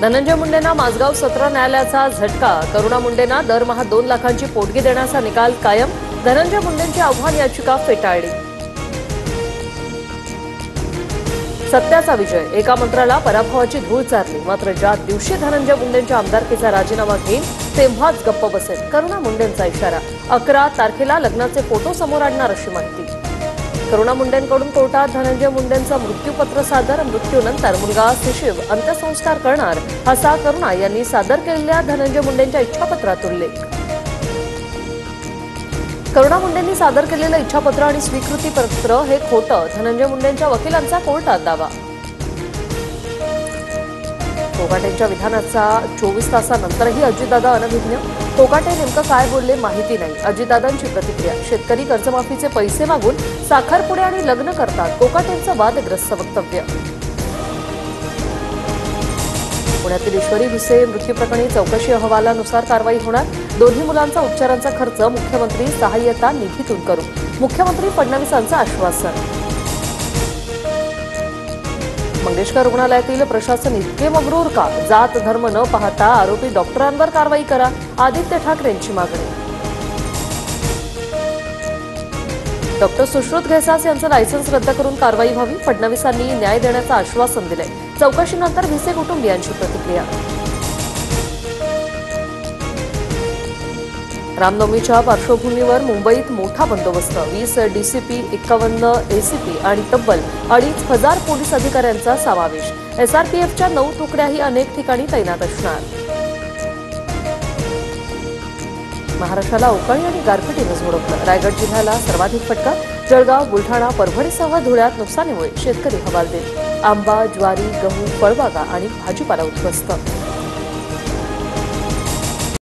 धनंजय मुंडेंना माझगाव सत्र न्यायालयाचा झटका। करुणा मुंडेंना दरमहा 2 लाखांची पोटगी देण्याचा निकाल कायम। धनंजय मुंडेंची आव्हान याचिका फेटाळली। सत्याचा विजय। एका मंत्र्याला पराभवाची धूळ चारली। मात्र ज्या दिवशी धनंजय मुंडेंच्या आमदारकीचा राजीनामा घेईन तेव्हाच गप्प बसेल, करुणा मुंडेंचा इशारा। 11 तारखेला लग्नाचे फोटो समोर आणणार अशी माहिती। करुणा मुंडेंकडून कोर्टात धनंजय मुंडेंचं मृत्यूपत्र सादर। मृत्यूनंतर मुलगा सचिव अंत्यसंस्कार करणार असा करुणा यांनी सादर केलेल्या धनंजय मुंडेंच्या इच्छापत्रात उल्लेख। करुणा मुंडेंनी सादर केलेलं इच्छापत्र आणि स्वीकृती पत्र हे खोटं, धनंजय मुंडेंच्या वकिलांचा कोर्टात दावा। कोकाटेंच्या विधानाचा 24 तासानंतरही अजितदादा अनभिज्ञ। कोकाटे नेमकं काय बोलले माहिती नाही। अजितदादांची प्रतिक्रिया। शेतकरी कर्जमाफीचे पैसे मागून साखरपुडे आणि लग्न करतात, कोकाटेंचं वादग्रस्त वक्तव्य। पुण्यातील ईश्वरी भिसे मृत्यूप्रकरणी चौकशी अहवालानुसार कारवाई होणार। दोन्ही मुलांचा उपचारांचा खर्च मुख्यमंत्री सहाय्यता निधीतून करू, मुख्यमंत्री फडणवीसांचं आश्वासन। मंगेशकर रुग्णालयातील प्रशासन इतके मग्रूर का? जात धर्म न पाहता आरोपी डॉक्टरांवर कारवाई करा, आदित्य ठाकरेंची मागणी। डॉक्टर सुश्रुत घैसास यांचं लायसन्स रद्द करून कारवाई व्हावी, फडणवीसांनी न्याय देण्याचं आश्वासन दिलंय। चौकशीनंतर भिसे कुटुंबियांची प्रतिक्रिया। रामनवमीच्या पार्श्वभूमीवर मुंबईत मोठा बंदोबस्त। 20 डीसीपी, 51 एसीपी आणि तब्बल 2,500 पोलीस अधिकाऱ्यांचा समावेश। एसआरपीएफच्या 9 तुकड्याही अनेक ठिकाणी तैनात असणार। महाराष्ट्राला अवकाळी आणि गारपिटीनं झोडपलं। रायगड जिल्ह्याला सर्वाधिक फटका। जळगाव, बुलढाणा, परभणीसह धुळ्यात नुकसानीमुळे शेतकरी हवालदिल। आंबा, ज्वारी, गहू, फळबागा आणि भाजीपाला उद्ध्वस्त।